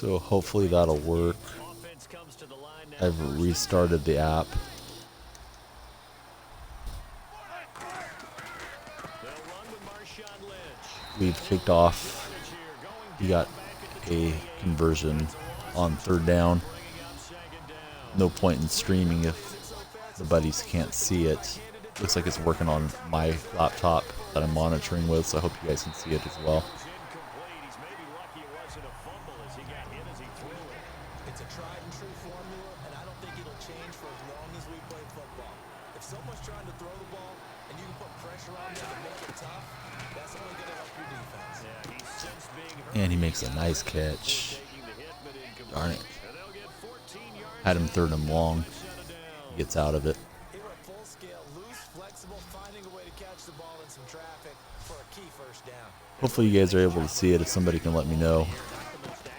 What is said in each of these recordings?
So hopefully that'll work. I've restarted the app. We've kicked off. We got a conversion on third down. No point in streaming if the buddies can't see it. Looks like it's working on my laptop that I'm monitoring with, so I hope you guys can see it as well. It's a tried and true formula, and I don't think it'll change for as long as we play football. If someone's trying to throw the ball and you can put pressure on them and make it tough, that's only going to help your defense. And he makes a nice catch. Darn it. Had him third and long. He gets out of it. Here at full scale, loose, flexible, finding a way to catch the ball in some traffic for a key first down. Hopefully you guys are able to see it. If somebody can let me know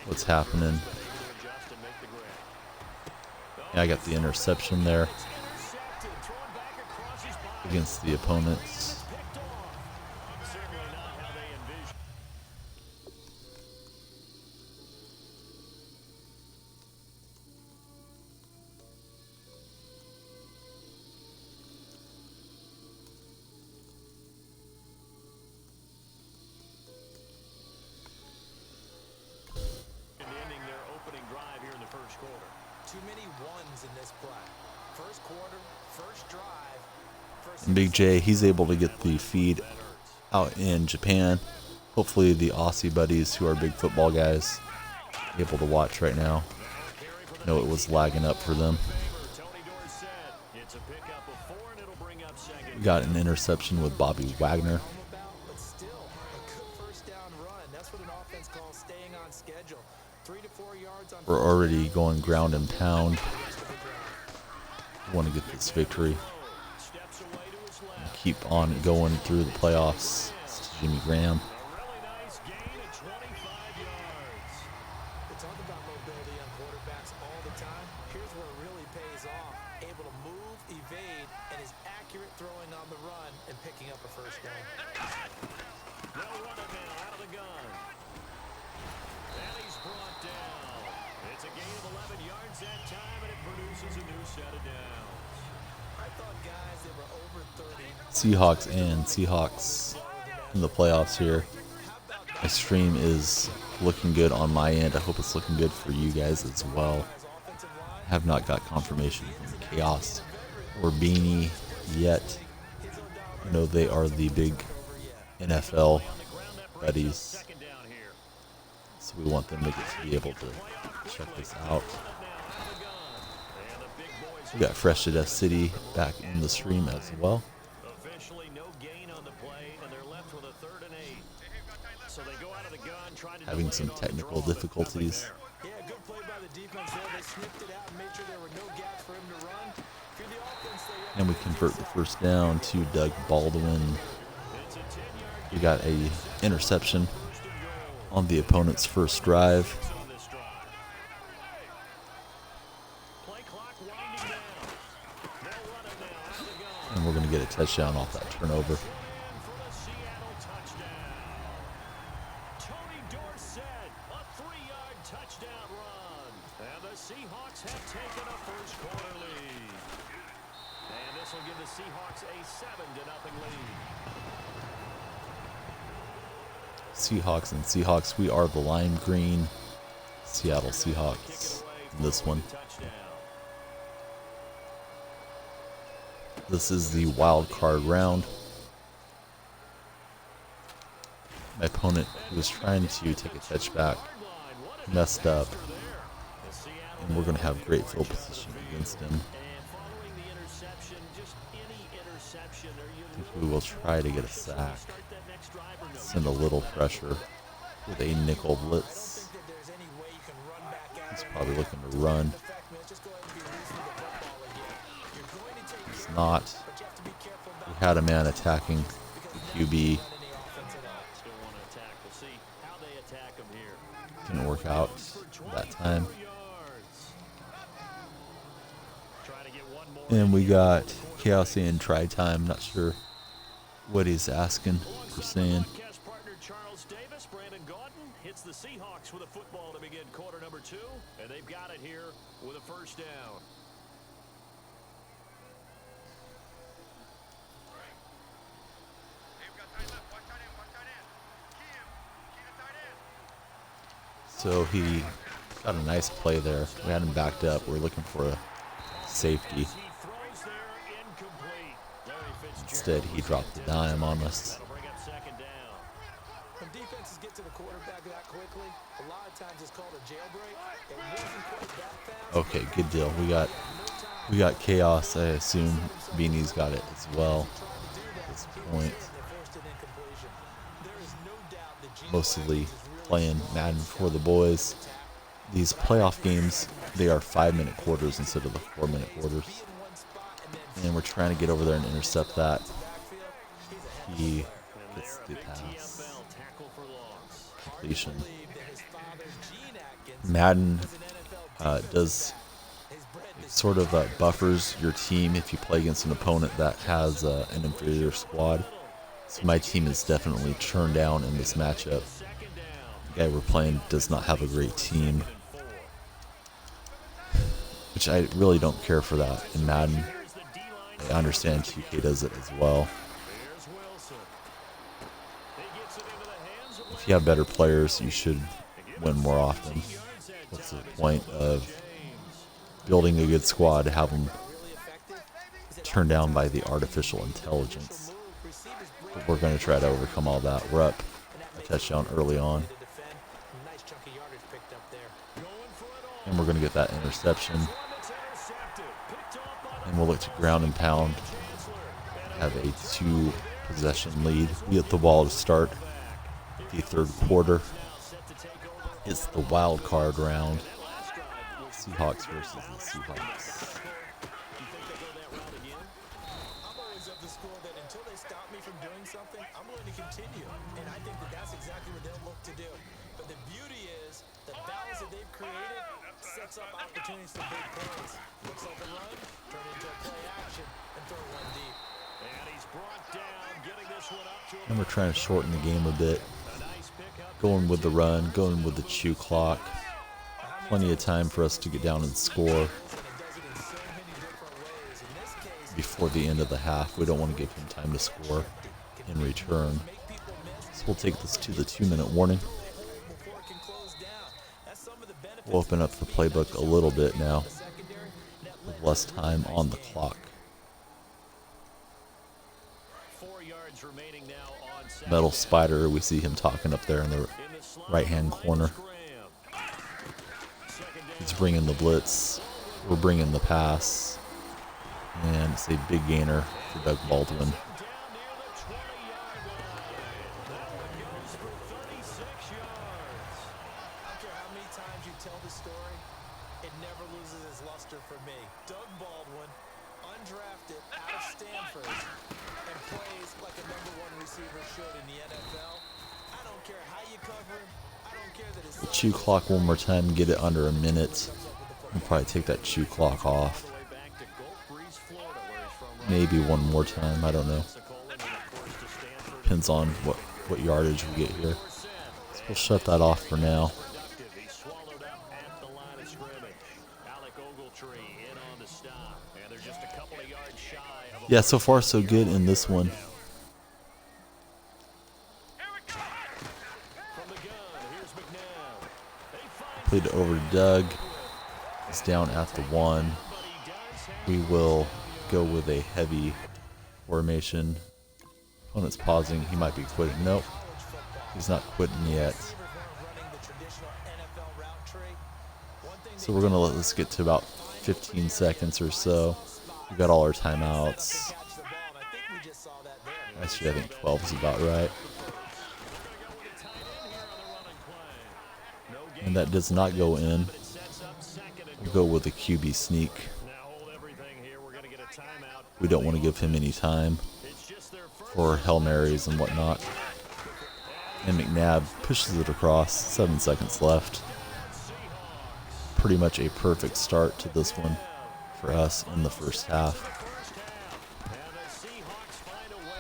what's happening. Yeah, I got the interception there against the opponents. Too many ones in this play. First quarter, first drive. And Big J, he's able to get the feed out in Japan. Hopefully the Aussie buddies who are big football guys able to watch right now. Know it was lagging up for them. We got an interception with Bobby Wagner. But still, a good first down run. That's what an offense calls staying on schedule. 3 to 4 yards on. We're already going ground and pound. We want to get this victory. And keep on going through the playoffs. This is Jimmy Graham. We talk about mobility on quarterbacks all the time. Here's where it really pays off. Able to move, evade, and is accurate throwing on the run and picking up a first down. They'll run it now out of the gun. And he's brought down. It's a gain of 11 yards that time, and it produces a new set of downs. I thought, guys, they were over 30. Seahawks and Seahawks in the playoffs here. My stream is looking good on my end. I hope it's looking good for you guys as well. I have not got confirmation from Chaos or Beanie yet. I know they are the big NFL buddies, so we want them to get to be able to check this out. We got Fresh to Death City back in the stream as well. Officially no gain on the play, and they're left with a 3rd and 8. So they go out of the gun trying to Having some technical difficulties. Yeah, good play by the defense there. They sniffed it out and made sure there were no gaps for him to run. If you're the offense, And we convert the first down to Doug Baldwin. We got a interception on the opponent's first drive. And we're going to get a touchdown off that turnover. Seahawks have taken a first quarter lead. And this will give the Seahawks a 7-0 lead. Seahawks and Seahawks, we are the lime green Seattle Seahawks in this one. This is the wild card round. My opponent, who was trying to take a touchback, messed up. And we're going to have great field position against him. I think we will try to get a sack. Send a little pressure with a nickel blitz. He's probably looking to run. It's not. We had a man attacking the QB. Didn't work out that time. And we got Chaos and Try Time. Not sure what he's asking or saying. Hits the Seahawks with a football to begin quarter number 2, and they've got it here with a first down. So he got a nice play there. We had him backed up. We're looking for a safety. Instead, he dropped the dime on us. When defenses get to the quarterback that quickly, a lot of times it's called a jailbreak. It wasn't quite that fast. Okay, good deal. We got chaos. I assume Beanie's got it as well at this point. Mostly playing Madden for the boys. These playoff games, they are 5-minute quarters instead of the 4-minute quarters. And we're trying to get over there and intercept that. He gets the pass. Completion. Madden does sort of buffers your team if you play against an opponent that has an inferior squad. So my team is definitely turned down in this matchup. The guy we're playing does not have a great team, which I really don't care for that in Madden. I understand 2K does it as well. If you have better players, you should win more often. What's the point of building a good squad to have them turned down by the artificial intelligence? But we're going to try to overcome all that. We're up a touchdown early on. And we're going to get that interception. And we'll look to ground and pound. Have a 2-possession lead. We get the ball to start the third quarter. It's the wild card round. Seahawks versus the Seahawks. I'm always of the school that until they stop me from doing something, I'm going to continue. And I think that that's exactly what they'll look to do. But the beauty is the balance that they've created sets up opportunities for big plays. Looks like a run, turn into a play action, and throw one deep. And he's brought down, getting this one up to And we're trying to shorten the game a bit. Going with the run, going with the chew clock. Plenty of time for us to get down and score before the end of the half. We don't want to give him time to score in return. So we'll take this to the 2-minute warning. We'll open up the playbook a little bit now with less time on the clock. 4 yards remaining now on Metal Spider, we see him talking up there in the right-hand corner. He's bringing the blitz. We're bringing the pass. And it's a big gainer for Doug Baldwin. For me, Doug Baldwin, undrafted out of Stanford, and plays like a #1 receiver should in the NFL. I don't care how you cover him. I don't care that it's Chew clock one more time, get it under a minute. We'll probably take that chew clock off. Maybe one more time, I don't know. Depends on what yardage we get here. So we'll shut that off for now. Yeah, so far so good in this one. Played it over to Doug. It's down at the 1. We will go with a heavy formation. Opponent's pausing. He might be quitting. Nope. He's not quitting yet. So we're going to let this get to about 15 seconds or so. We've got all our timeouts. Actually, I think 12 is about right. And that does not go in. We'll go with a QB sneak. We don't want to give him any time for Hail Marys and whatnot. And McNabb pushes it across. 7 seconds left. Pretty much a perfect start to this one for us in the first half.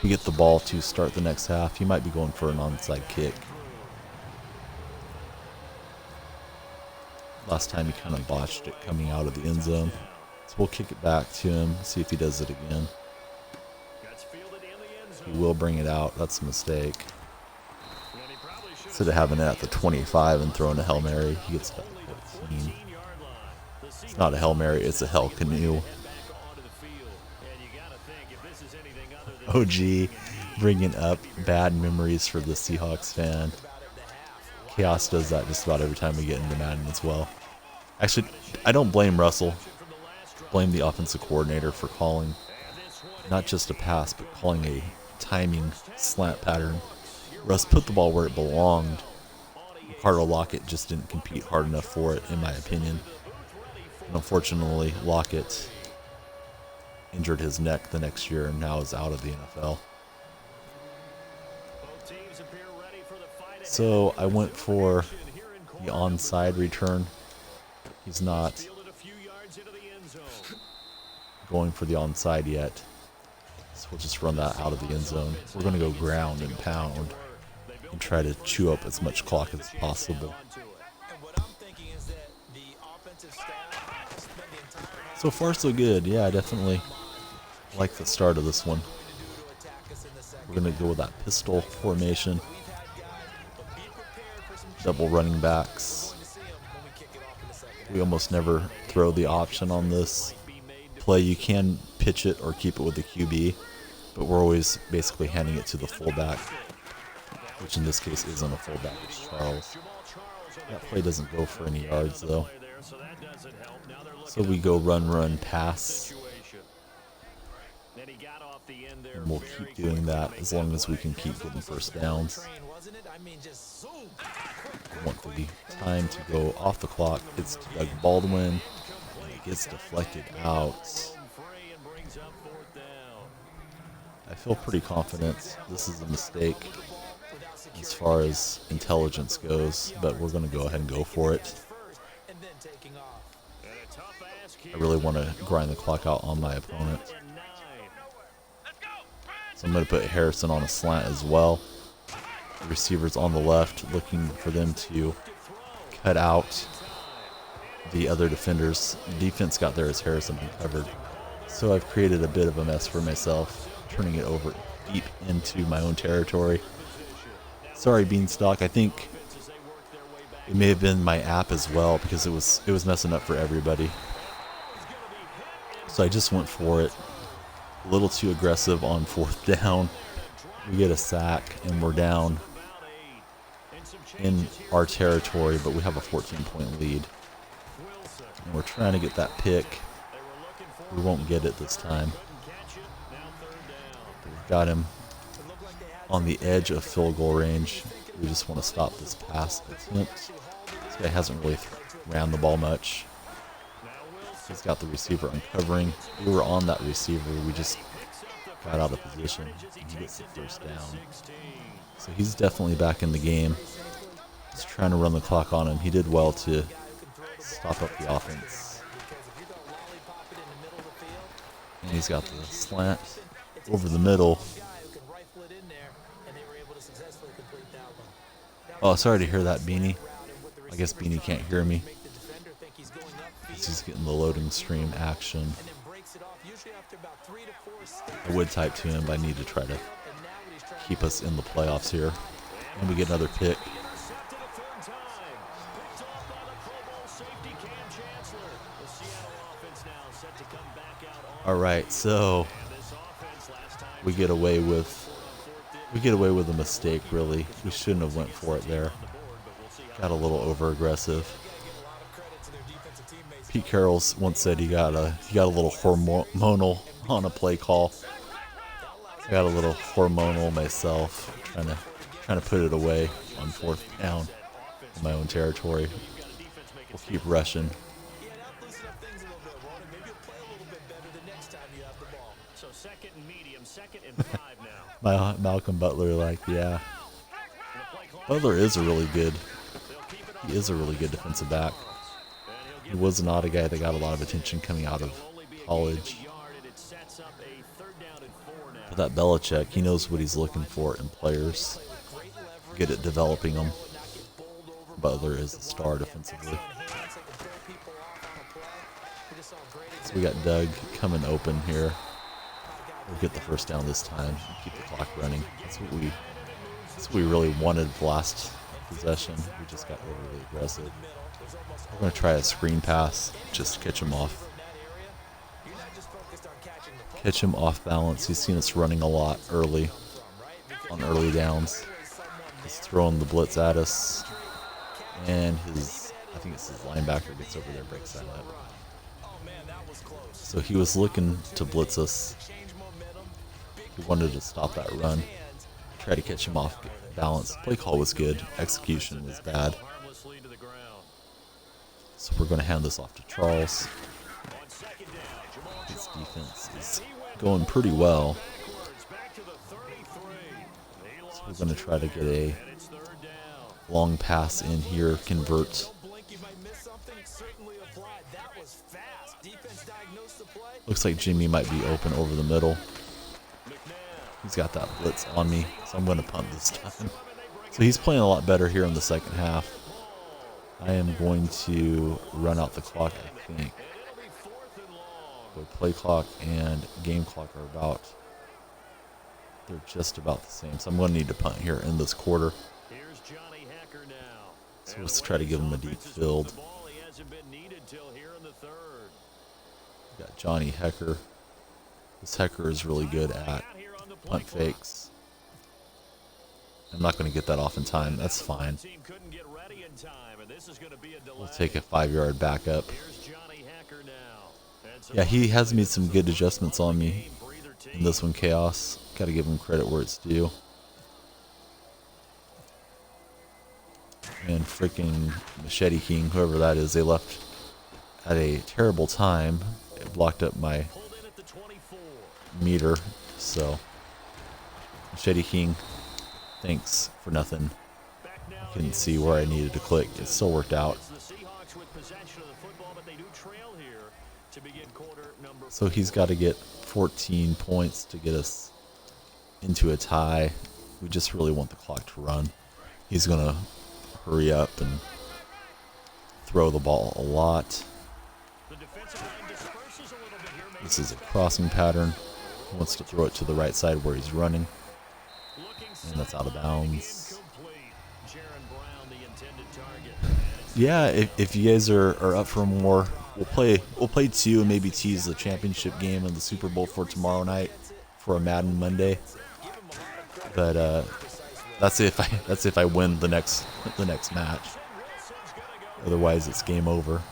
We get the ball to start the next half. He might be going for an onside kick. Last time he kind of botched it coming out of the end zone. So we'll kick it back to him, see if he does it again. He will bring it out. That's a mistake. Instead of having it at the 25 and throwing a Hail Mary, he gets it at the 14. It's not a Hail Mary, it's a Hell Canoe. OG bringing up bad memories for the Seahawks fan. Chaos does that just about every time we get into Madden as well. Actually, I don't blame Russell. Blame the offensive coordinator for calling not just a pass, but calling a timing slant pattern. Russ put the ball where it belonged. Ricardo Lockett just didn't compete hard enough for it, in my opinion. And unfortunately, Lockett injured his neck the next year and now is out of the NFL. So I went for the onside return. He's not going for the onside yet. So we'll just run that out of the end zone. We're going to go ground and pound and try to chew up as much clock as possible. So far so good. Yeah, I definitely like the start of this one. We're going to go with that pistol formation. Double running backs. We almost never throw the option on this play. You can pitch it or keep it with the QB, but we're always basically handing it to the fullback, which in this case isn't a fullback, it's Charles. That play doesn't go for any yards though. So we go run, pass. And we'll keep doing that as long as we can keep getting first downs. I want the time to go off the clock. It's to Doug Baldwin. And it gets deflected out. I feel pretty confident this is a mistake as far as intelligence goes, but we're going to go ahead and go for it. I really want to grind the clock out on my opponent. So I'm going to put Harrison on a slant as well. The receivers on the left, looking for them to cut out the other defenders. The defense got there as Harrison uncovered. So I've created a bit of a mess for myself, turning it over deep into my own territory. Sorry, Beanstalk. I think it may have been my app as well because it was messing up for everybody. So I just went for it. A little too aggressive on fourth down. We get a sack and we're down in our territory, but we have a 14-point lead. And we're trying to get that pick. We won't get it this time. We've got him on the edge of field goal range. We just want to stop this pass attempt. This guy hasn't really ran the ball much. He's got the receiver uncovering. We were on that receiver. We just got out of position. And he gets the first down. So he's definitely back in the game. He's trying to run the clock on him. He did well to stop up the offense. And he's got the slant over the middle. Oh, sorry to hear that, Beanie. I guess Beanie can't hear me. He's getting the loading stream action. I would type to him, but I need to try to keep us in the playoffs here. And we get another pick. All right, so we get away with a mistake. Really, we shouldn't have went for it there. Got a little over aggressive. Pete Carroll's once said he got a little hormonal on a play call. I got a little hormonal myself, trying to put it away on fourth down in my own territory. We'll keep rushing. Malcolm Butler, like, yeah. Butler is a really good defensive back. He was not a guy that got a lot of attention coming out of college. But that Belichick, he knows what he's looking for in players. Good at developing them. Butler is a star defensively. So we got Doug coming open here. We'll get the first down this time and keep the clock running. That's what we really wanted the last possession. We just got overly aggressive. We're going to try a screen pass, just catch him off. Catch him off balance. He's seen us running a lot early, on early downs. He's throwing the blitz at us. And I think it's his linebacker gets over there, breaks that up. So he was looking to blitz us. He wanted to stop that run. Try to catch him off balance. Play call was good. Execution was bad. So we're going to hand this off to Charles. His defense is going pretty well. So we're going to try to get a long pass in here, convert. Looks like Jimmy might be open over the middle. He's got that blitz on me, so I'm going to punt this time. So he's playing a lot better here in the second half. I am going to run out the clock, I think. The play clock and game clock are they're just about the same. So I'm going to need to punt here in this quarter. So let's try to give him a deep field. We got Johnny Hecker. This Hecker is really good at punt fakes. I'm not going to get that off in time. That's fine. We'll take a 5-yard backup. Yeah, he has made some good adjustments on me in this one, Chaos. Got to give him credit where it's due. And freaking Machete King, whoever that is, they left at a terrible time. It blocked up my meter, so Machete King, thanks for nothing. I couldn't see where I needed to click. It still worked out. So he's got to get 14 points to get us into a tie. We just really want the clock to run. He's going to hurry up and throw the ball a lot. This is a crossing pattern. He wants to throw it to the right side where he's running. And that's out of bounds. Yeah, if you guys are up for more, we'll play 2 and maybe tease the championship game and the Super Bowl for tomorrow night for a Madden Monday. But that's if I win the next match. Otherwise, it's game over.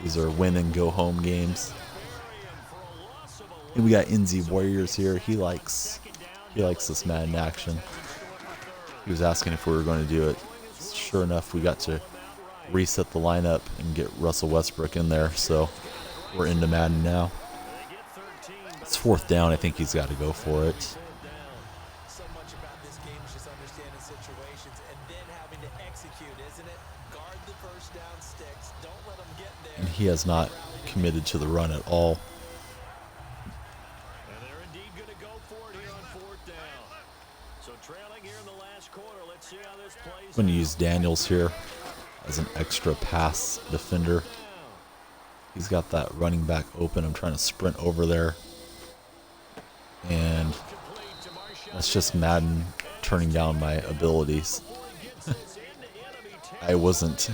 These are win and go home games. And we got NZ Warriors here. He likes this Madden action. He was asking if we were going to do it. Sure enough, we got to reset the lineup and get Russell Westbrook in there. So we're into Madden now. It's 4th down. I think he's got to go for it. And he has not committed to the run at all. I'm going to use Daniels here as an extra pass defender. He's got that running back open. I'm trying to sprint over there. And that's just Madden turning down my abilities. I wasn't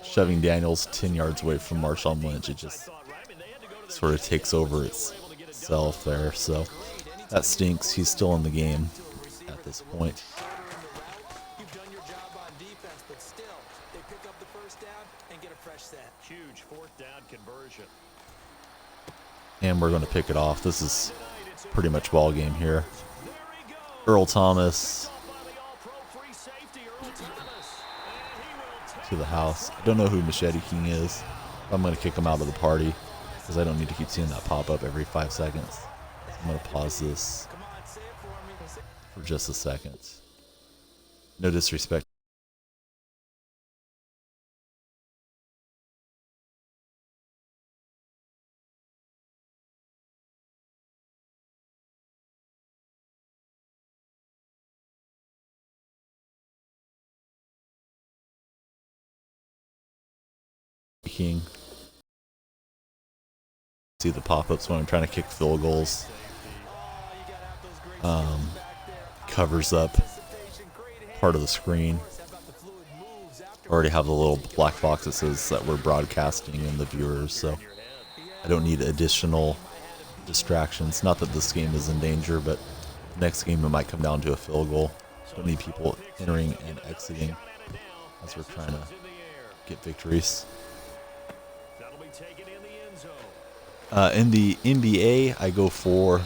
shoving Daniels 10 yards away from Marshawn Lynch. It just sort of takes over itself there. So that stinks. He's still in the game at this point. Huge 4th down conversion. And we're going to pick it off. This is pretty much ball game here. Earl Thomas to the house. I don't know who Machete King is. I'm going to kick him out of the party because I don't need to keep seeing that pop up every 5 seconds. I'm going to pause this for just a second. No disrespect. King. See the pop-ups when I'm trying to kick field goals. Covers up part of the screen. I already have the little black box that says that we're broadcasting and the viewers, so I don't need additional distractions. Not that this game is in danger, but next game it might come down to a field goal. Don't need people entering and exiting as we're trying to get victories. In the NBA, I go for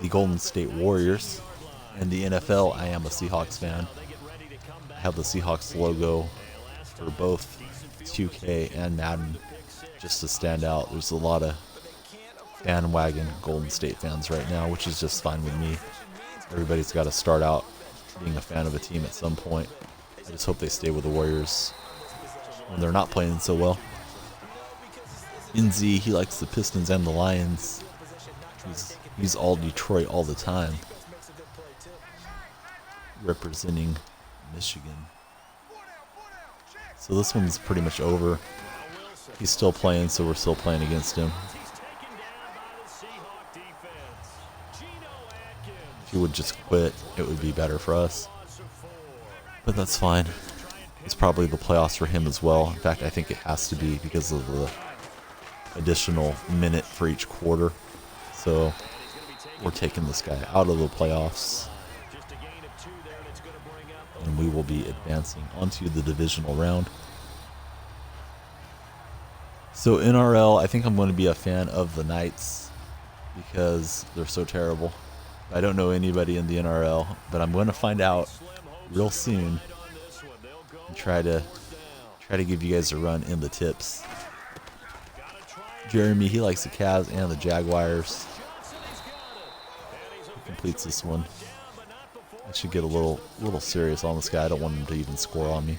the Golden State Warriors. In the NFL, I am a Seahawks fan. I have the Seahawks logo for both 2K and Madden just to stand out. There's a lot of bandwagon Golden State fans right now, which is just fine with me. Everybody's got to start out being a fan of a team at some point. I just hope they stay with the Warriors when they're not playing so well. NZ, he likes the Pistons and the Lions. He's all Detroit all the time. Representing Michigan. So this one's pretty much over. He's still playing, so we're still playing against him. If he would just quit, it would be better for us. But that's fine. It's probably the playoffs for him as well. In fact, I think it has to be because of the additional minute for each quarter. So we're taking this guy out of the playoffs. And we will be advancing onto the divisional round. So NRL, I think I'm going to be a fan of the Knights because they're so terrible. I don't know anybody in the NRL, but I'm going to find out real soon and try to give you guys a run in the tips. Jeremy, he likes the Cavs and the Jaguars. He completes this one. I should get a little serious on this guy. I don't want him to even score on me.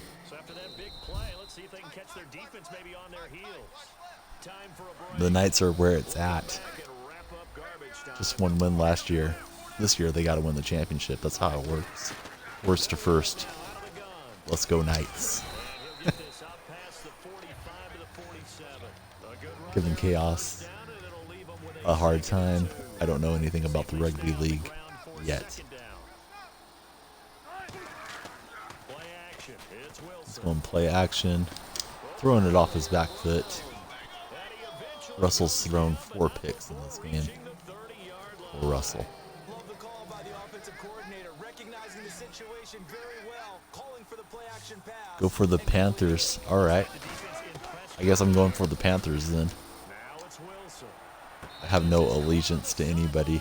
The Knights are where it's at. Just one win last year. This year they got to win the championship. That's how it works. Worst to first. Let's go Knights. Giving Chaos a hard time. I don't know anything about the rugby league yet. Let's go and play action. Throwing it off his back foot. Russell's thrown 4 picks in this game. For Russell. Go for the Panthers. Alright. I guess I'm going for the Panthers then. I have no allegiance to anybody.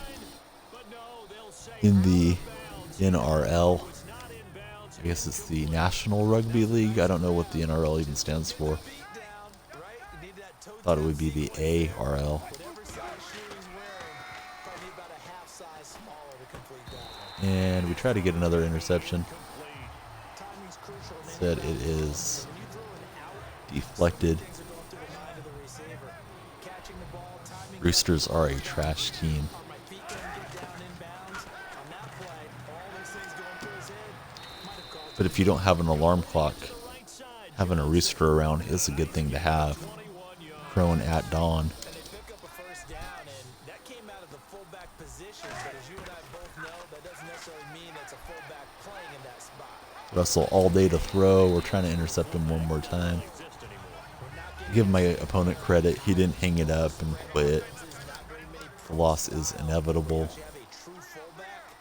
In the NRL, I guess it's the National Rugby League. I don't know what the NRL even stands for. Thought it would be the ARL. And we try to get another interception. Said it is deflected. Roosters are a trash team. But if you don't have an alarm clock, having a rooster around is a good thing to have. Crowing at dawn. Russell all day to throw. We're trying to intercept him one more time. Give my opponent credit. He didn't hang it up and quit. The loss is inevitable.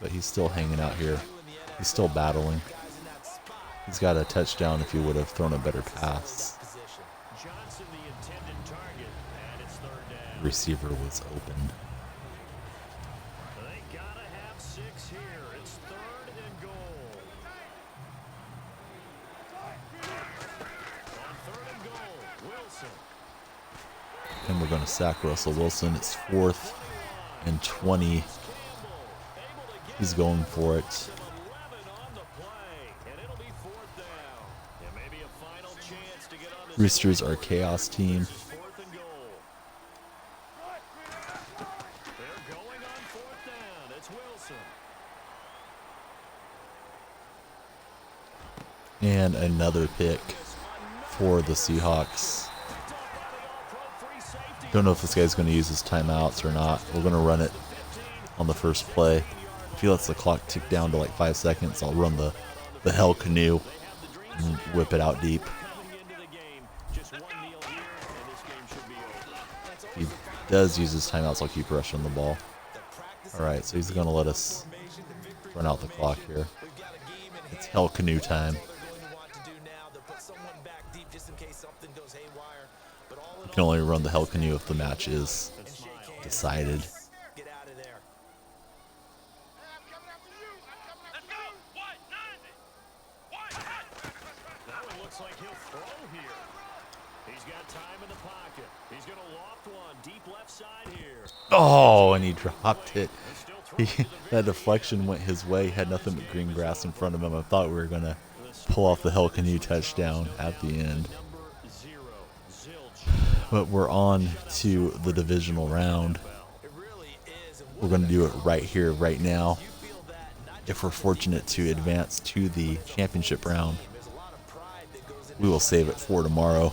But he's still hanging out here. He's still battling. He's got a touchdown if he would have thrown a better pass. The receiver was open. And we're going to sack Russell Wilson. It's 4th and 20. He's going for it. Roosters are a chaos team. And another pick for the Seahawks. Don't know if this guy's going to use his timeouts or not. We're going to run it on the first play. If he lets the clock tick down to like 5 seconds, I'll run the hell canoe and whip it out deep. If he does use his timeouts, I'll keep rushing the ball. Alright, so he's going to let us run out the clock here. It's hell canoe time. You can only run the hell canoe if the match is decided. Like he'll throw here. He's got time in the pocket. He's going to loft one deep left side here. Oh, and he dropped it. That deflection went his way. He had nothing but green grass in front of him. I thought we were going to pull off the hell canoe touchdown at the end. But we're on to the divisional round. We're going to do it right here, right now. If we're fortunate to advance to the championship round, we will save it for tomorrow.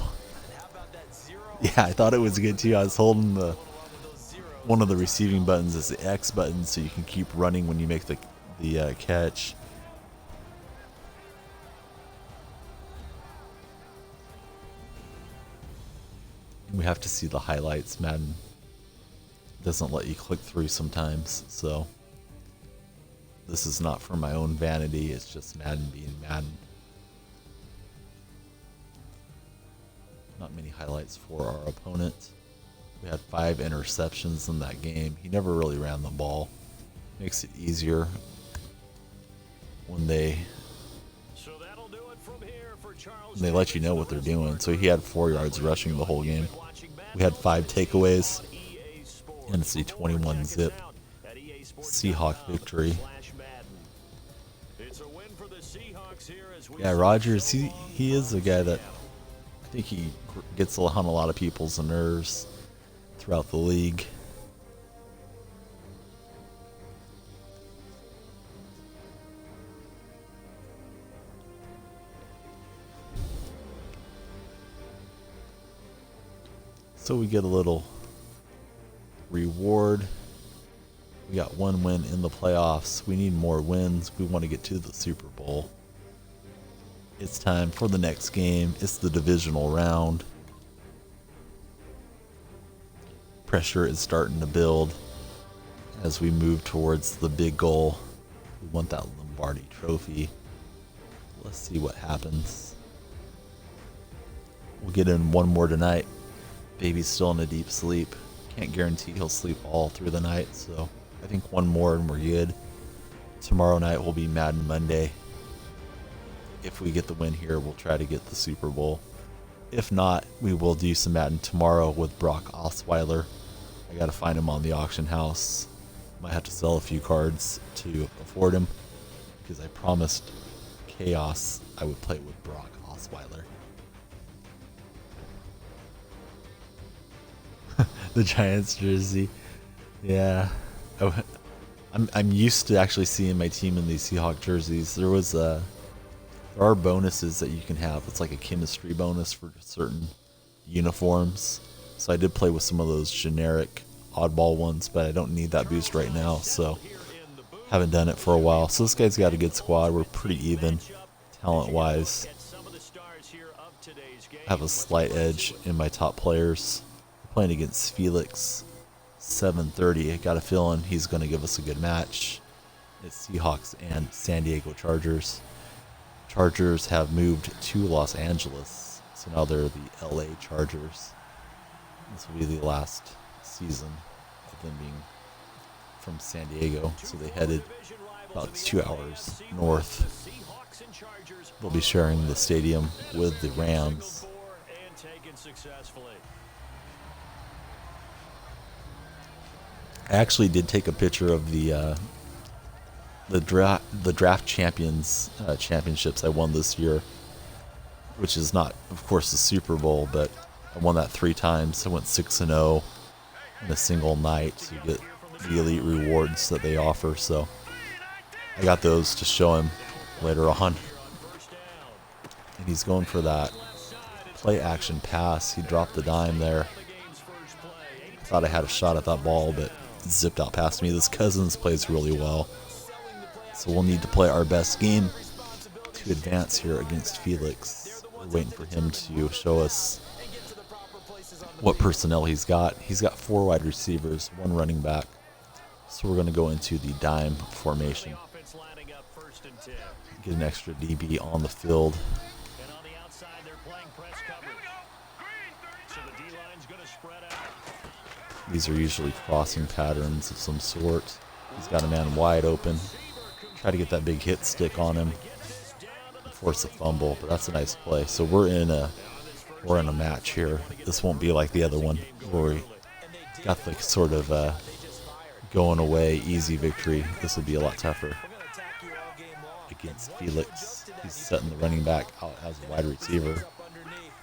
Yeah, I thought it was good too. I was holding one of the receiving buttons as the X button, so you can keep running when you make the catch. We have to see the highlights. Madden doesn't let you click through sometimes, so this is not for my own vanity. It's just Madden being Madden. Not many highlights for our opponent. We had 5 interceptions in that game. He never really ran the ball. Makes it easier when they let you know what they're doing. So he had 4 yards rushing the whole game. We had 5 takeaways, and it's a 21-zip Seahawk victory. Yeah, Rodgers, he is a guy that I think he gets on a lot of people's nerves throughout the league. So we get a little reward. We got 1 win in the playoffs. We need more wins. We want to get to the Super Bowl. It's time for the next game. It's the divisional round. Pressure is starting to build as we move towards the big goal. We want that Lombardi trophy. Let's see what happens. We'll get in 1 more tonight. Baby's still in a deep sleep. Can't guarantee he'll sleep all through the night, so I think 1 more and we're good. Tomorrow night will be Madden Monday. If we get the win here, we'll try to get the Super Bowl. If not, we will do some Madden tomorrow with Brock Osweiler. I gotta find him on the auction house. Might have to sell a few cards to afford him, because I promised Chaos I would play with Brock Osweiler. The Giants jersey. Yeah. I'm used to actually seeing my team in these Seahawk jerseys. There are bonuses that you can have. It's like a chemistry bonus for certain uniforms. So I did play with some of those generic oddball ones, but I don't need that boost right now, so haven't done it for a while. So this guy's got a good squad. We're pretty even talent-wise. I have a slight edge in my top players. We're playing against Felix, 7:30. I got a feeling he's going to give us a good match. It's Seahawks and San Diego Chargers. Chargers have moved to Los Angeles, so now they're the LA Chargers. This will be the last season of them being from San Diego, so they headed about 2 hours north. They'll be sharing the stadium with the Rams. I actually did take a picture of the draft championships I won this year, which is not, of course, the Super Bowl, but I won that 3 times. I went 6-0 in a single night to get the elite rewards that they offer. So I got those to show him later on. And he's going for that play action pass. He dropped the dime there. Thought I had a shot at that ball, but it zipped out past me. This Cousins plays really well. So we'll need to play our best game to advance here against Felix. We're waiting for him to show us what personnel he's got. He's got 4 wide receivers, 1 running back. So we're going to go into the dime formation. Get an extra DB on the field. And on the outside, they're playing press coverage. So the D-line's going to spread out. These are usually crossing patterns of some sort. He's got a man wide open. Try to get that big hit stick on him. Force a fumble, but that's a nice play. So we're in a match here. This won't be like the other one where we got the sort of going away easy victory. This will be a lot tougher against Felix. He's setting the running back out as a wide receiver,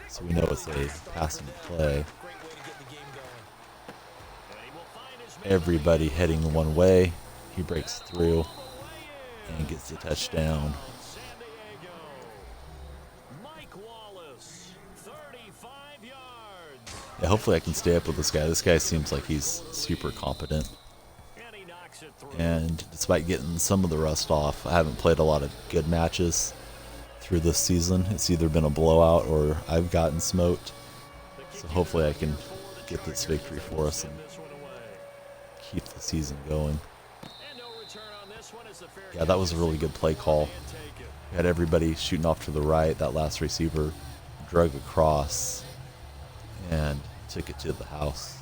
so we know it's a passing play. Everybody heading one way. He breaks through and gets the touchdown. Yeah, hopefully I can stay up with this guy. This guy seems like he's super competent. And despite getting some of the rust off, I haven't played a lot of good matches through this season. It's either been a blowout or I've gotten smoked. So hopefully I can get this victory for us and keep the season going. Yeah, that was a really good play call. We had everybody shooting off to the right. That last receiver drug across and took it to the house.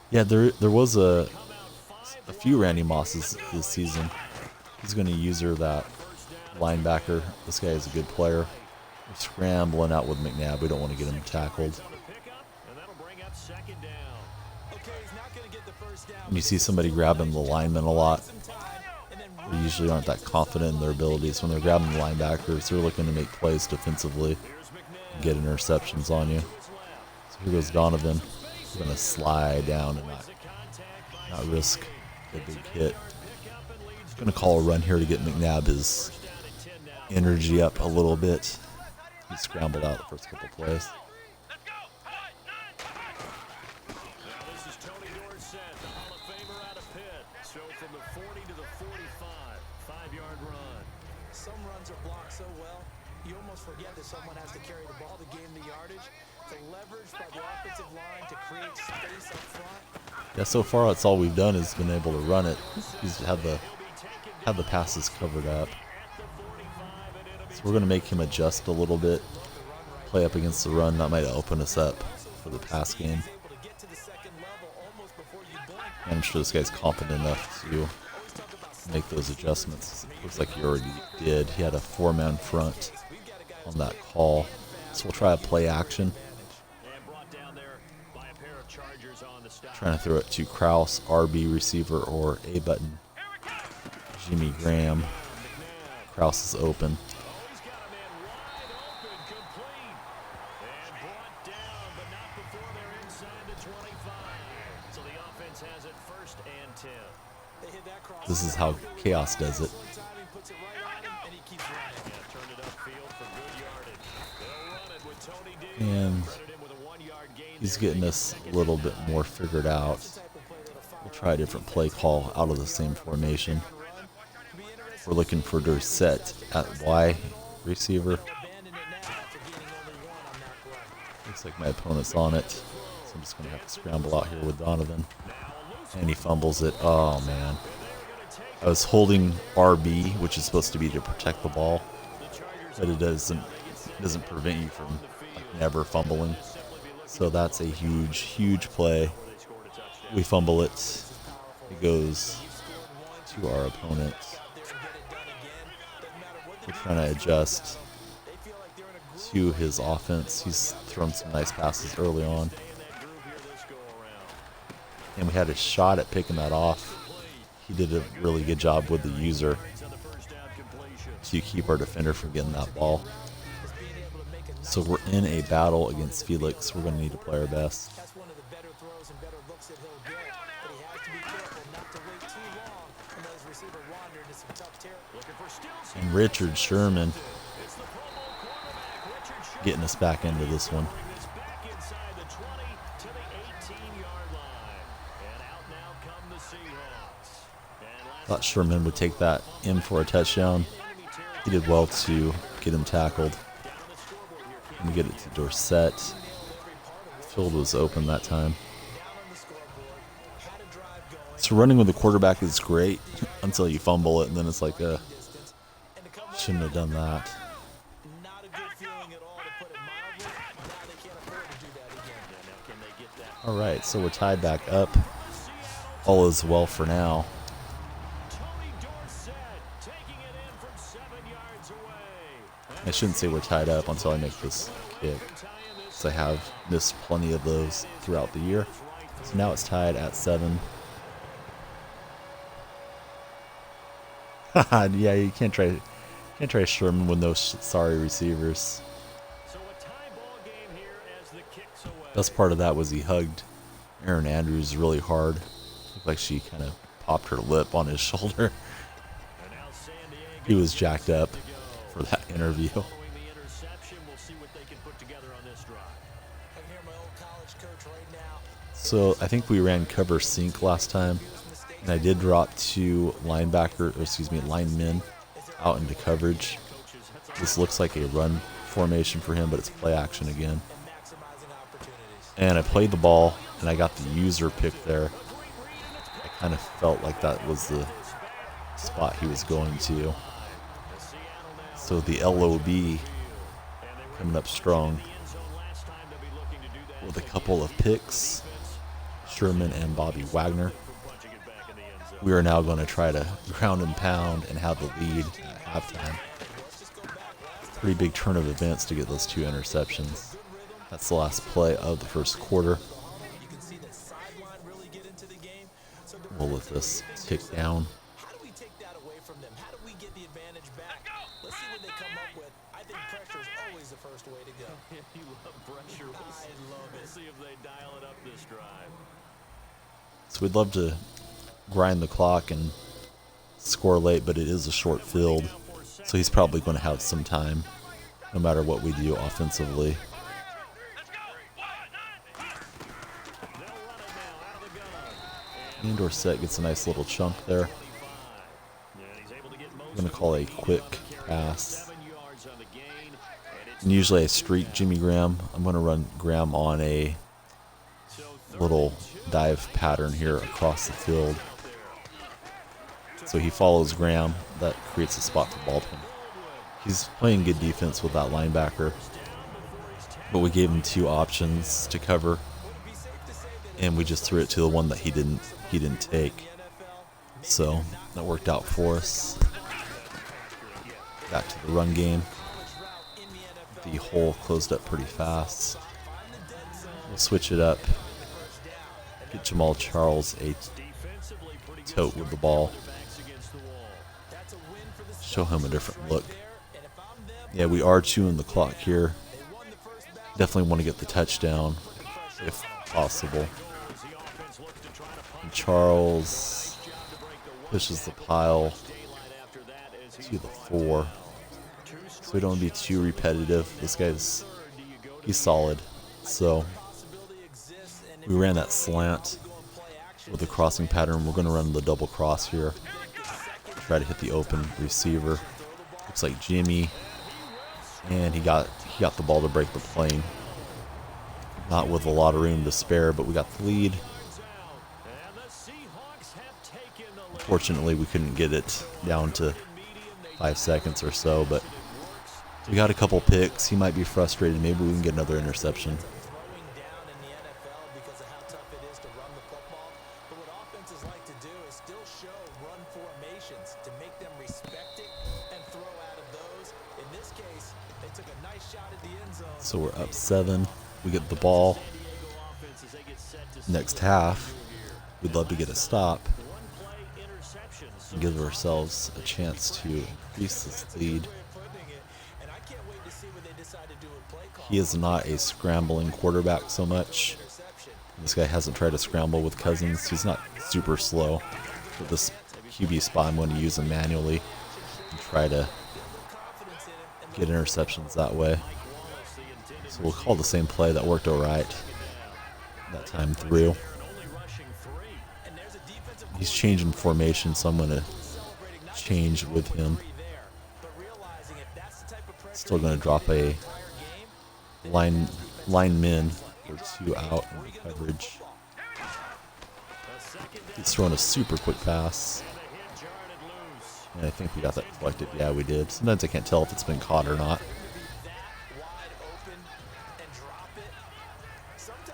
Yeah, there was a few Randy Mosses this season. He's going to use her, that linebacker. This guy is a good player. We're scrambling out with McNabb. We don't want to get him tackled. When you see somebody grabbing the lineman a lot, they usually aren't that confident in their abilities. When they're grabbing the linebackers, they're looking to make plays defensively and get interceptions on you. So here goes Donovan. We're going to slide down and not risk a big hit. Going to call a run here to get McNabb his energy up a little bit. He scrambled out the first couple plays. Some runs are blocked so well, you almost forget that someone has to carry the ball to gain the yardage. The leverage by the offensive line to create space up front. Yeah, so far that's all we've done is been able to run it. He's had the passes covered up. So we're going to make him adjust a little bit, play up against the run. That might open us up for the pass game. And I'm sure this guy's confident enough to make those adjustments. Looks like he already did. He had a 4-man front on that call. So we'll try a play action. Trying to throw it to Kraus, RB receiver, or A button. Jimmy Graham. Kraus is open. This is how Chaos does it. And he's getting us a little bit more figured out. We'll try a different play call out of the same formation. We're looking for Dorsett at Y receiver. Looks like my opponent's on it. So I'm just going to have to scramble out here with Donovan. And he fumbles it. Oh, man. I was holding RB, which is supposed to be to protect the ball, but it doesn't prevent you from never fumbling. So that's a huge, huge play. We fumble it. It goes to our opponent. We're trying to adjust to his offense. He's thrown some nice passes early on. And we had a shot at picking that off. He did a really good job with the user to keep our defender from getting that ball. So we're in a battle against Felix. We're going to need to play our best. And Richard Sherman getting us back into this one. Thought Sherman would take that in for a touchdown. He did well to get him tackled and get it to Dorsett. Field was open that time. So running with the quarterback is great until you fumble it, and then it's like, shouldn't have done that. All right, so we're tied back up. All is well for now. I shouldn't say we're tied up until I make this kick, because I have missed plenty of those throughout the year. So now it's tied at 7. Yeah, you can't try Sherman with no sorry receivers. Best part of that was he hugged Aaron Andrews really hard. Looked like she kind of popped her lip on his shoulder. He was jacked up for that interview. So I think we ran cover sync last time, and I did drop 2 linemen out into coverage. This looks like a run formation for him, but it's play action again. And I played the ball, and I got the user pick there. I kind of felt like that was the spot he was going to. So the LOB coming up strong with a couple of picks, Sherman and Bobby Wagner. We are now going to try to ground and pound and have the lead at halftime. Pretty big turn of events to get those 2 interceptions. That's the last play of the first quarter. We'll let this tick down. How do we take that away from them? How do we get the advantage back? Let's see what they come up with. I think pressure is always the first way to go. You love pressure. I love it. Let's see if they dial it up this drive. So we'd love to grind the clock and score late, but it is a short field. So he's probably going to have some time no matter what we do offensively. And Dorsett gets a nice little chunk there. I'm going to call a quick pass. And usually I streak Jimmy Graham. I'm going to run Graham on a little dive pattern here across the field. So he follows Graham. That creates a spot for Baldwin. He's playing good defense with that linebacker. But we gave him 2 options to cover. And we just threw it to the one that he didn't take. So that worked out for us. Back to the run game. The hole closed up pretty fast. We'll switch it up. Get Jamal Charles a tote with the ball. Show him a different look. Yeah, we are chewing the clock here. Definitely want to get the touchdown if possible. And Charles pushes the pile to the 4. So we don't want to be too repetitive. This guy's, he's solid. So we ran that slant with a crossing pattern. We're going to run the double cross here. Try to hit the open receiver. Looks like Jimmy. And he got the ball to break the plane. Not with a lot of room to spare, but we got the lead. Unfortunately, we couldn't get it down to 5 seconds or so, but we got a couple picks. He might be frustrated. Maybe we can get another interception. So we're up 7. We get the ball. Next half, we'd love to get a stop and give ourselves a chance to increase this lead. He is not a scrambling quarterback so much. This guy hasn't tried to scramble with Cousins. He's not super slow. But this QB spot, I'm going to use him manually and try to get interceptions that way. So we'll call the same play. That worked all right that time through. He's changing formation, so I'm going to change with him. Still going to drop a lineman for 2 out in coverage. He's throwing a super quick pass. And I think we got that deflected. Yeah, we did. Sometimes I can't tell if it's been caught or not.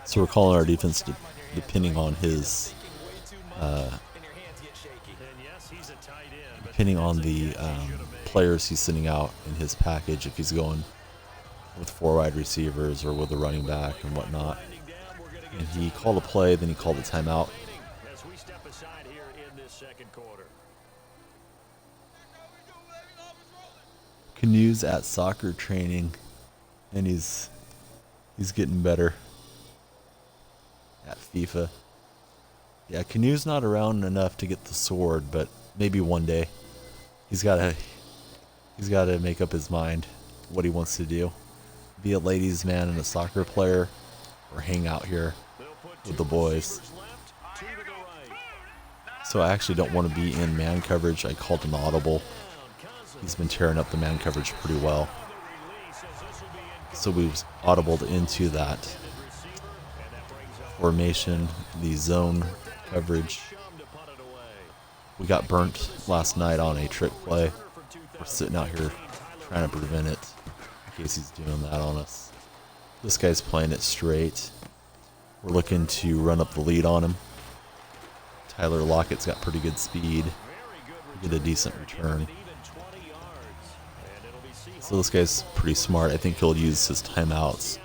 So we're calling our defense depending on his, depending on the players he's sending out in his package. If he's going with 4 wide receivers or with a running back and whatnot. And he called a play, then he called a timeout. Canoe's at soccer training, and he's getting better at FIFA. Yeah, Canoe's not around enough to get the sword, but maybe one day. He's gotta make up his mind what he wants to do. Be a ladies' man and a soccer player, or hang out here with the boys. So I actually don't want to be in man coverage. I called an audible. He's been tearing up the man coverage pretty well. So we audibled into that formation, the zone coverage. We got burnt last night on a trick play. We're sitting out here trying to prevent it in case he's doing that on us. This guy's playing it straight. We're looking to run up the lead on him. Tyler Lockett's got pretty good speed. Get a decent return. So this guy's pretty smart. I think he'll use his timeouts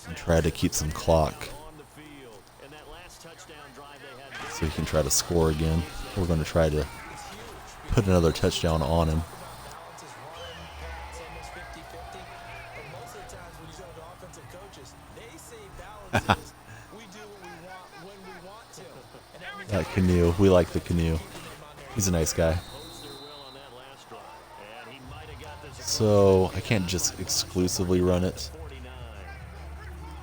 and try to keep some clock so he can try to score again. We're going to try to put another touchdown on him. That Canoe. We like the Canoe. He's a nice guy. So I can't just exclusively run it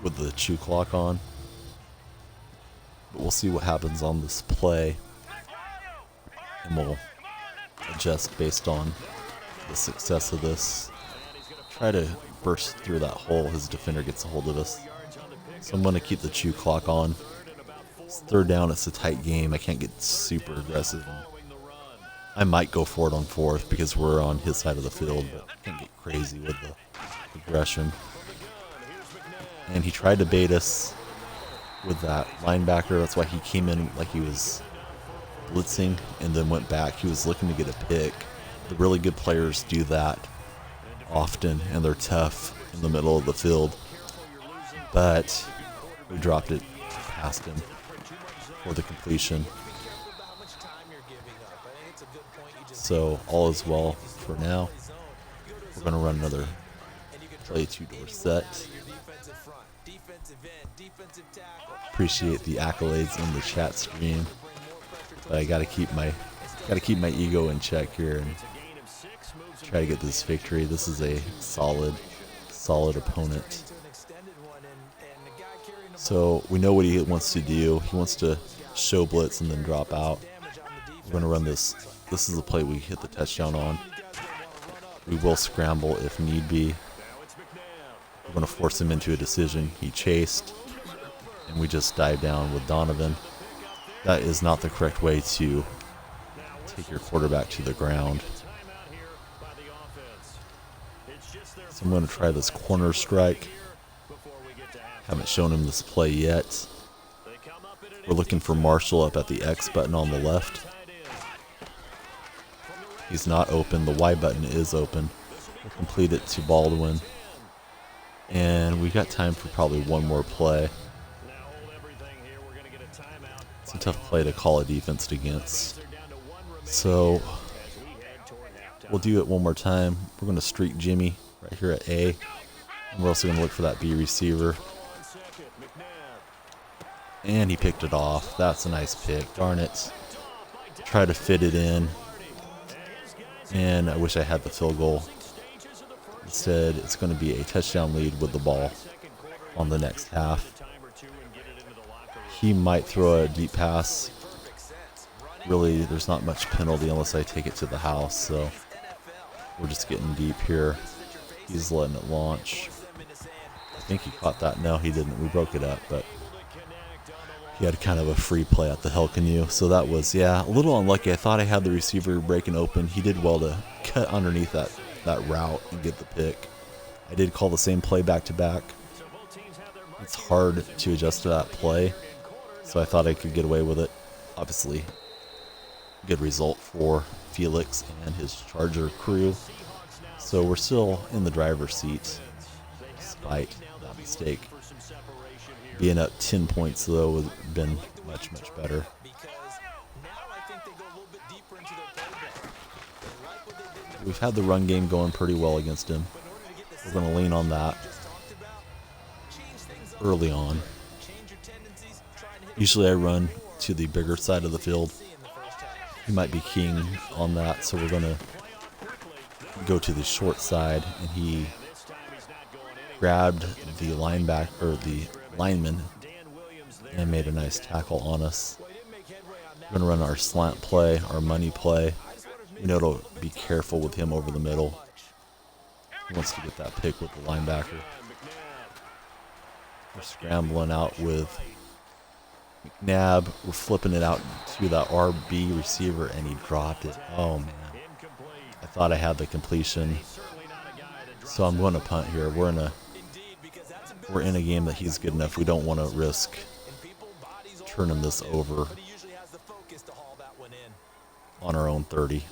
with the chew clock on. But we'll see what happens on this play. And we'll adjust based on the success of this. Try to burst through that hole. His defender gets a hold of us. So I'm going to keep the chew clock on. It's 3rd down. It's a tight game. I can't get super aggressive. I might go for it on 4th because we're on his side of the field, but I can't get crazy with the aggression. And he tried to bait us with that linebacker. That's why he came in like he was blitzing and then went back. He was looking to get a pick. The really good players do that often, and they're tough in the middle of the field. But we dropped it past him for the completion. So all is well for now. We're going to run another play to Dorsett. Appreciate the accolades in the chat stream, but I got to keep my ego in check here and try to get this victory. This is a solid opponent. So we know what he wants to do. He wants to show blitz and then drop out. We're going to run this. This is the play we hit the touchdown on. We will scramble if need be. We're going to force him into a decision. He chased, and we just dive down with Donovan. That is not the correct way to take your quarterback to the ground. So I'm going to try this corner strike. Haven't shown him this play yet. We're looking for Marshall up at the X button on the left. He's not open. The Y button is open. We'll complete it to Baldwin. And we got time for probably one more play. It's a tough play to call a defense against. So we'll do it one more time. We're going to streak Jimmy right here at A. And we're also going to look for that B receiver. And he picked it off. That's a nice pick. Darn it. Try to fit it in. And I wish I had the field goal. Instead, it's going to be a touchdown lead with the ball on the next half. He might throw a deep pass. really, there's not much penalty unless I take it to the house, so we're just getting deep here. He's letting it launch. I think he caught that. No, he didn't. We broke it up, but he had kind of a free play at the hell canoe. So that was, yeah, a little unlucky. I thought I had the receiver breaking open. He did well to cut underneath that route and get the pick. I did call the same play back to back. It's hard to adjust to that play, so I thought I could get away with it. Obviously, good result for Felix and his Charger crew. So we're still in the driver's seat, despite that mistake. Being up 10 points, though, would have been much, much better. We've had the run game going pretty well against him. We're going to lean on that early on. Usually I run to the bigger side of the field. He might be keying on that, so we're going to go to the short side, and he grabbed the linebacker, or the lineman, and made a nice tackle on us. We're going to run our slant play, our money play. You know, to be careful with him over the middle. He wants to get that pick with the linebacker. We're scrambling out with McNabb. We're flipping it out to that RB receiver, and he dropped it. Oh, man. I thought I had the completion. So I'm going to punt here. We're in a game that he's good enough. We don't want to risk turning this over on our own 30.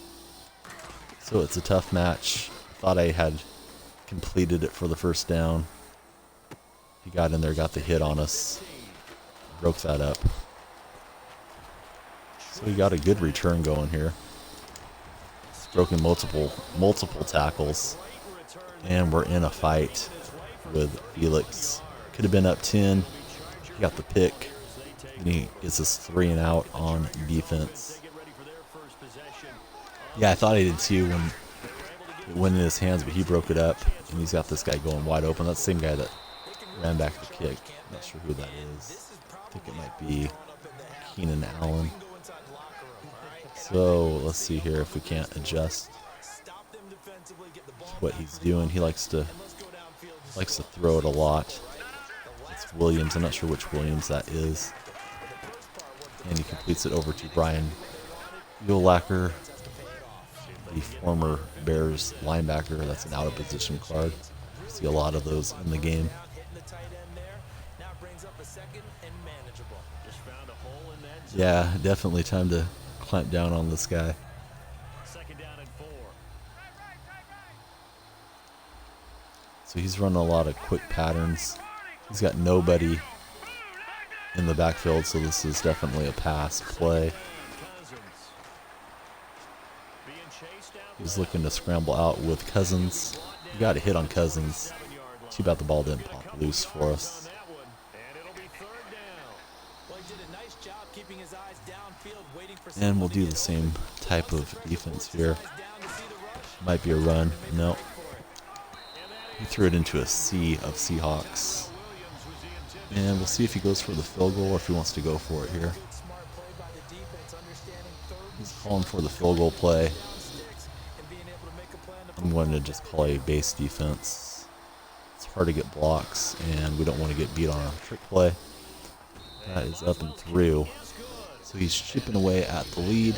So it's a tough match. I thought I had completed it for the first down. He got in there, got the hit on us, broke that up. So we got a good return going here. Broken multiple tackles, and we're in a fight with Felix. Could have been up 10. He got the pick, and he gets us 3 and out on defense. Yeah, I thought I did too when it went in his hands, but he broke it up, and he's got this guy going wide open. That's the same guy that ran back the kick. I'm not sure who that is. I think it might be Keenan Allen. So let's see here if we can't adjust to what he's doing. He likes to throw it a lot. It's Williams. I'm not sure which Williams that is. And he completes it over to Brian Urlacher, the former Bears linebacker. That's an out of position card. See a lot of those in the game. Yeah, definitely time to clamp down on this guy. So he's running a lot of quick patterns. He's got nobody in the backfield, so this is definitely a pass play. He's looking to scramble out with Cousins. He got a hit on Cousins. Too bad the ball didn't pop loose for us. And we'll do the same type of defense here. Might be a run. No. He threw it into a sea of Seahawks. And we'll see if he goes for the field goal or if he wants to go for it here. He's calling for the field goal play. I'm going to just call a base defense. It's hard to get blocks, and we don't want to get beat on a trick play. That is up and through. So he's chipping away at the lead.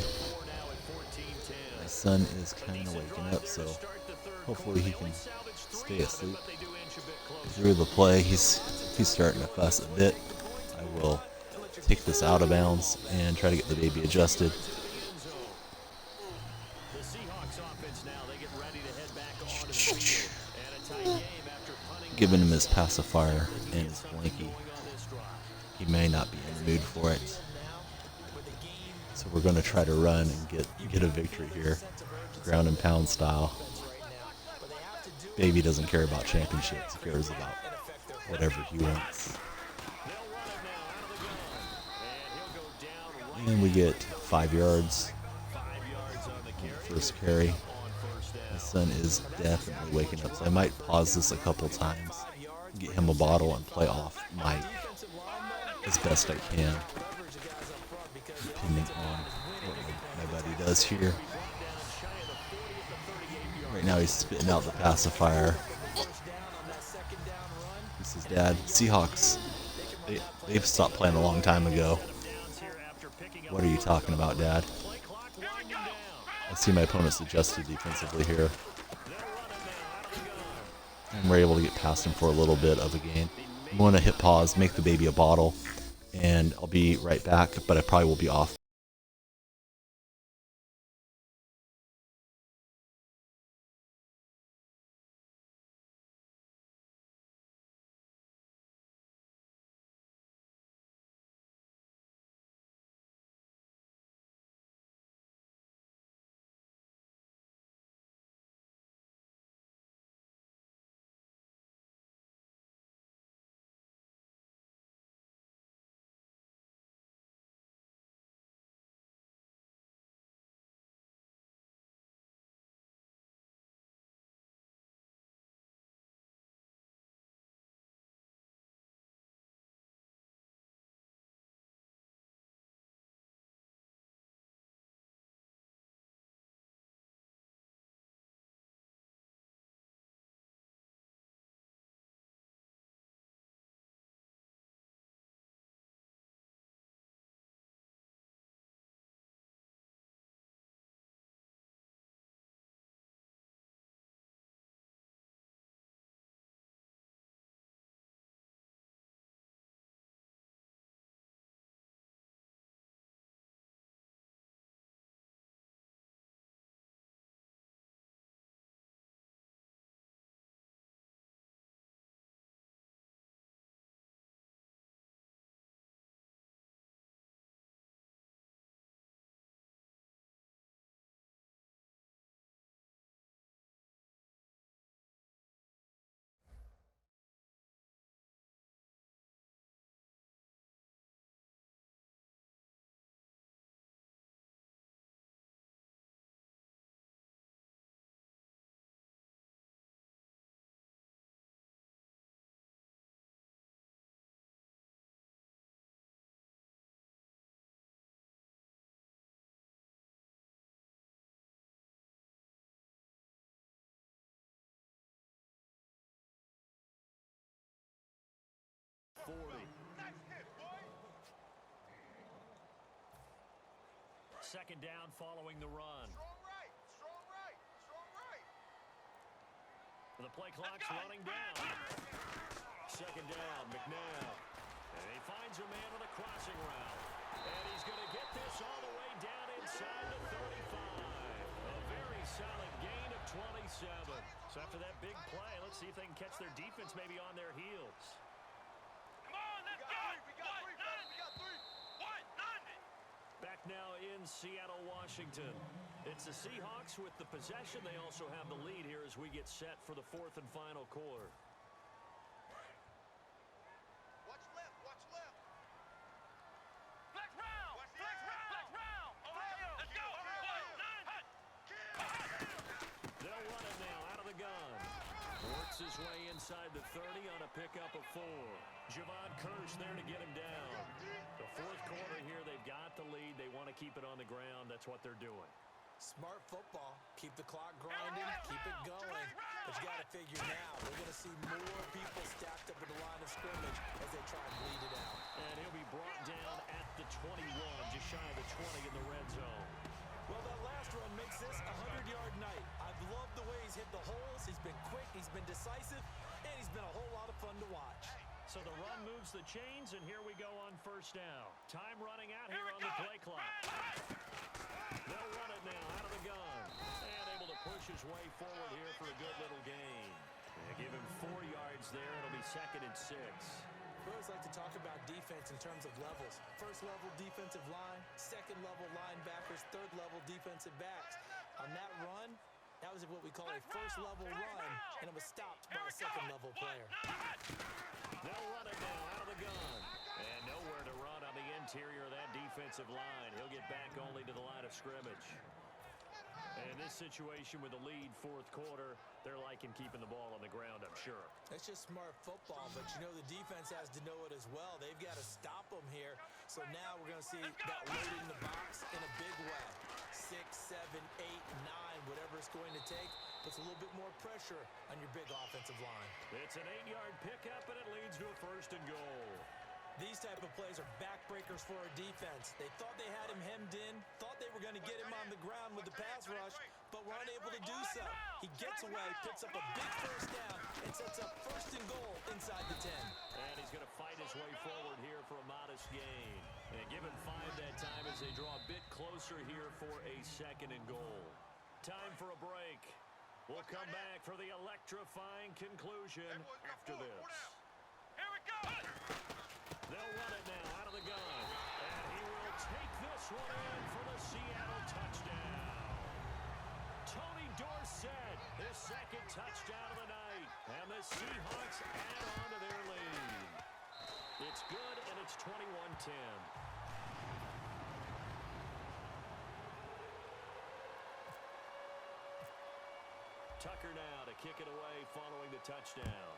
My son is kind of waking up, so hopefully he can stay asleep through the play. He's starting to fuss a bit. I will take this out of bounds and try to get the baby adjusted. Giving him his pacifier and his blankie. He may not be in the mood for it. So we're going to try to run and get a victory here. Ground and pound style. Baby doesn't care about championships. He cares about whatever he wants. And we get 5 yards. First carry. My son is definitely waking up, so I might pause this a couple times, get him a bottle, and play off mic as best I can, depending on what my does here. Right now he's spitting out the pacifier. This is Dad. Seahawks, they've stopped playing a long time ago. What are you talking about, Dad? I see my opponent's adjusted defensively here. And we're able to get past him for a little bit of a gain. I'm going to hit pause, make the baby a bottle, and I'll be right back, but I probably will be off. Second down following the run. Strong right. The play clock's running down. Second down, McNabb. And he finds a man with a crossing route. And he's going to get this all the way down inside the 35. A very solid gain of 27. So after that big play, let's see if they can catch their defense maybe on their heels. Come on, let's go. We got three, fellas. We got three. Back now in Seattle, Washington. It's the Seahawks with the possession. They also have the lead here as we get set for the fourth and final quarter. Watch left. Flex round. Flex round. Let's go. They'll run it now out of the gun. Works his way inside the 30 on a pickup of 4. Javon Kirsch there to get him down. The fourth quarter here, they've got the lead. They want to keep it on the ground. That's what they're doing. Smart football. Keep the clock grinding. Keep it going. But you got to figure now, we're going to see more people stacked up at the line of scrimmage as they try and bleed it out. And he'll be brought down at the 21, just shy of the 20 in the red zone. Well, that last run makes this a 100-yard night. I've loved the way he's hit the holes. He's been quick. He's been decisive. And he's been a whole lot of fun to watch. So the run moves the chains, and here we go on first down. Time running out here on the play clock. They'll run it now out of the gun. And able to push his way forward here for a good little gain. And give him 4 yards there. It'll be 2nd and 6. We always like to talk about defense in terms of levels. First level defensive line, second level linebackers, third level defensive backs. On that run, that was what we call a first level run, and it was stopped by a second level player. They'll run it now out of the gun. And nowhere to run on the interior of that defensive line. He'll get back only to the line of scrimmage. And this situation with the lead, fourth quarter, they're liking keeping the ball on the ground, I'm sure. It's just smart football, but you know the defense has to know it as well. They've got to stop them here. So now we're going to see that load in the box in a big way. 6, 7, 8, 9, whatever it's going to take. Puts a little bit more pressure on your big offensive line. It's an 8-yard pickup, and it leads to a 1st and goal. These type of plays are backbreakers for our defense. They thought they had him hemmed in, thought they were going to get him on the ground with the pass rush, but were unable to do so. He gets away, picks up a big 1st down, and sets up 1st and goal inside the 10. And he's going to fight his way forward here for a modest gain. And give him 5 that time as they draw a bit closer here for a 2nd and goal. Time for a break. We'll come back for the electrifying conclusion after this. Here we go! They'll run it now out of the gun. And he will take this one in for the Seattle touchdown. Tony Dorsett, his 2nd touchdown of the night. And the Seahawks add on to their lead. It's good, and it's 21-10. Tucker now to kick it away following the touchdown.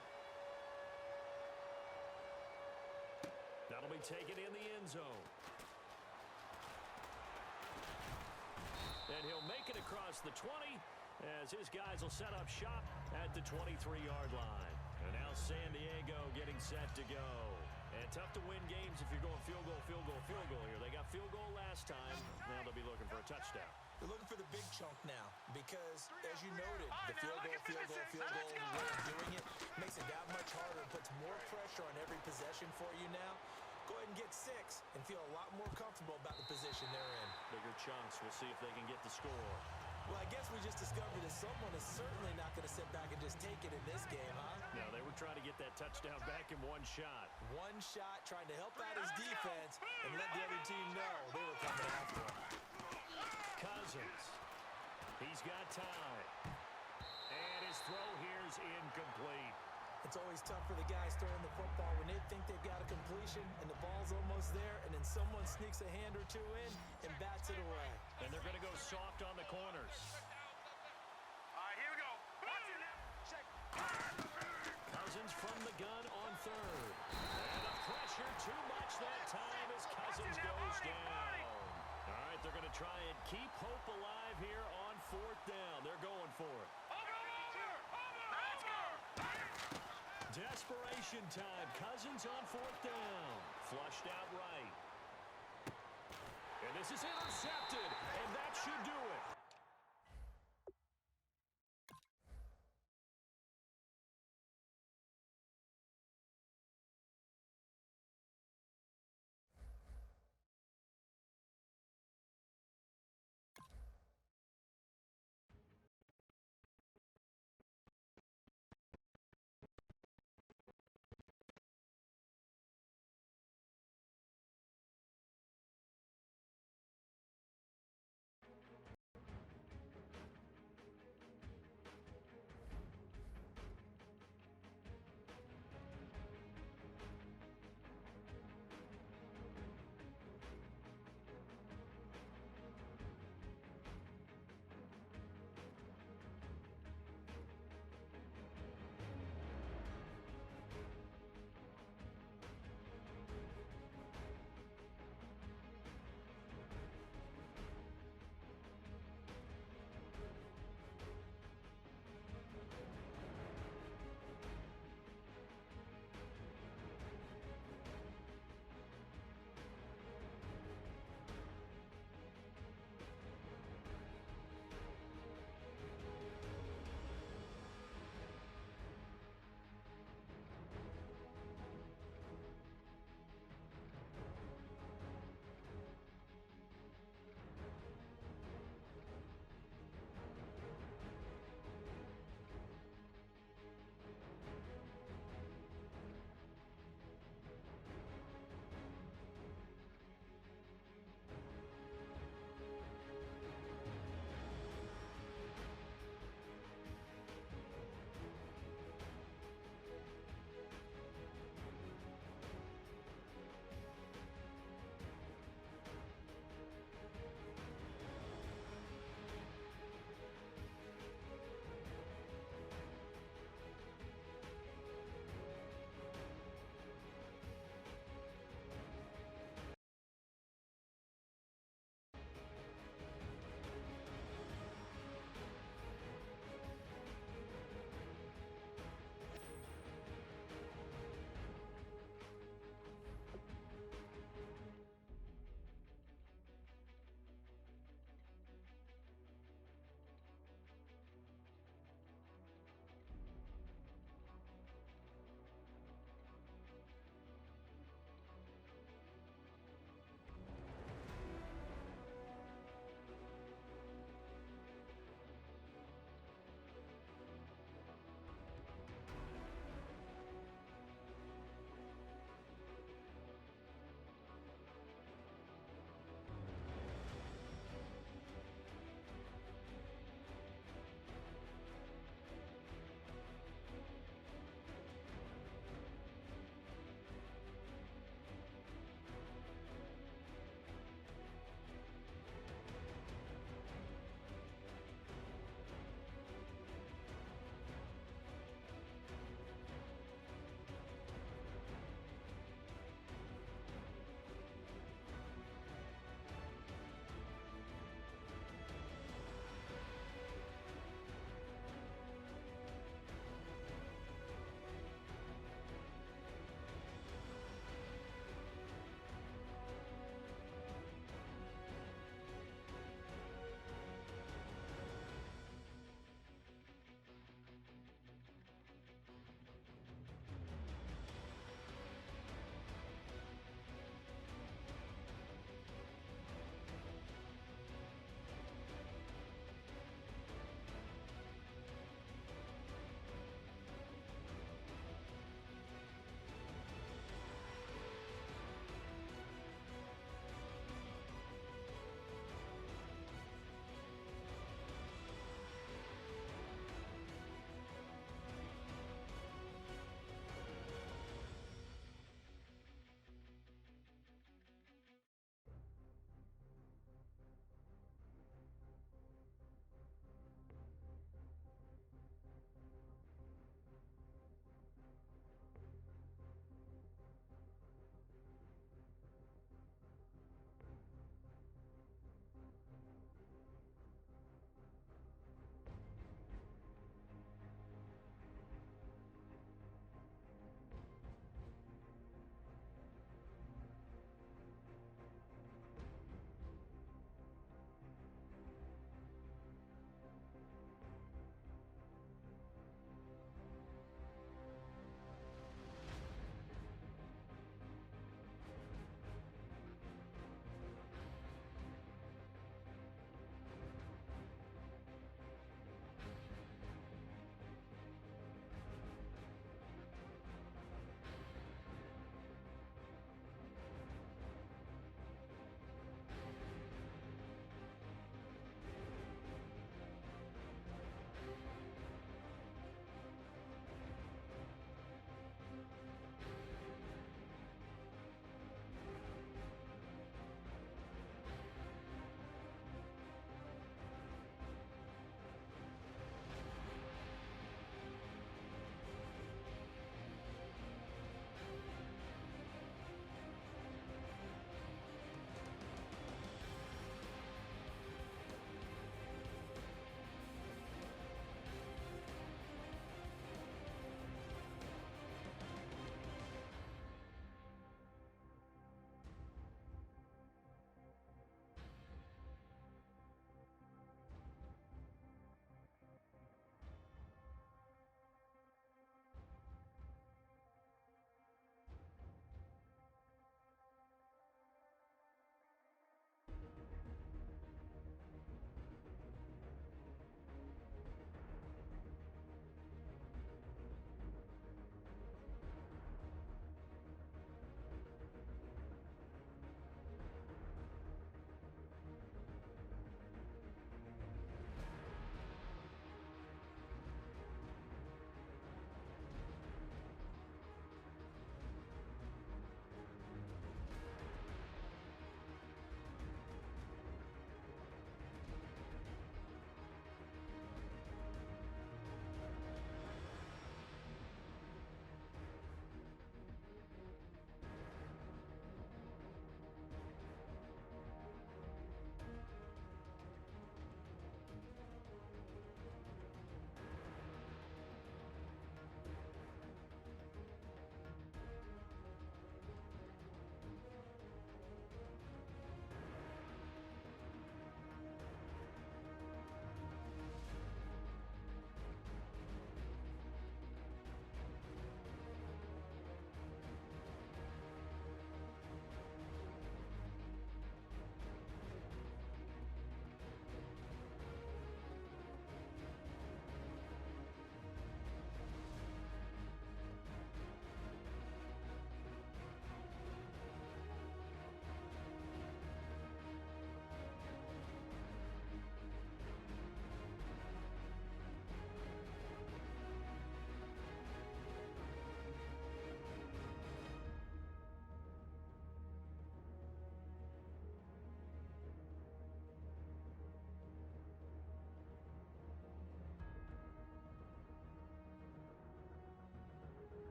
That'll be taken in the end zone. And he'll make it across the 20 as his guys will set up shop at the 23-yard line. And now San Diego getting set to go. And tough to win games if you're going field goal, field goal, field goal here. They got field goal last time. Now they'll be looking for a touchdown. They're looking for the big chunk now because, as you noted, the field goal, and the way of doing it makes it that much harder and puts more pressure on every possession for you now. Go ahead and get 6 and feel a lot more comfortable about the position they're in. Bigger chunks. We'll see if they can get the score. Well, I guess we just discovered that someone is certainly not going to sit back and just take it in this game, huh? No, they were trying to get that touchdown back in one shot. One shot, trying to help out his defense and let the other team know they were coming after him. Cousins. He's got time. And his throw here is incomplete. It's always tough for the guys throwing the football when they think they've got a completion and the ball's almost there, and then someone sneaks a hand or two in and bats it away. And they're going to go soft on the corners. All right, here we go. Watch it now. Check. Cousins from the gun on 3rd. And the pressure too much that time as Cousins goes down. All right, they're going to try and keep hope alive here on 4th down. They're going for it. Desperation time. Cousins on 4th down. Flushed out right. And this is intercepted. And that should do it.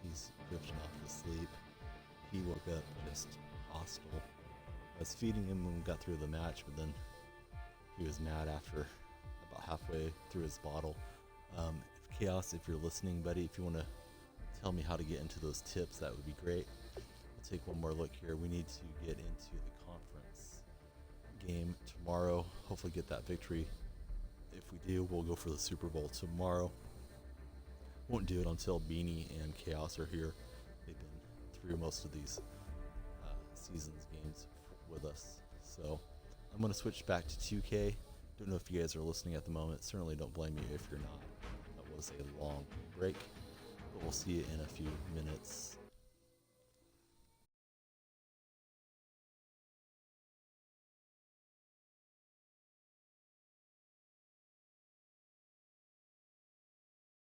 He's drifting off to sleep. He woke up just hostile. I was feeding him when we got through the match, but then he was mad after about halfway through his bottle. If Chaos, if you're listening, buddy, if you want to tell me how to get into those tips, that would be great. We'll take one more look here. We need to get into the conference game tomorrow. Hopefully get that victory. If we do, we'll go for the Super Bowl tomorrow. Won't do it until Beanie and Chaos are here. They've been through most of these Seasons games with us. So I'm going to switch back to 2K. Don't know if you guys are listening at the moment. Certainly don't blame me if you're not. That was a long break. But we'll see you in a few minutes.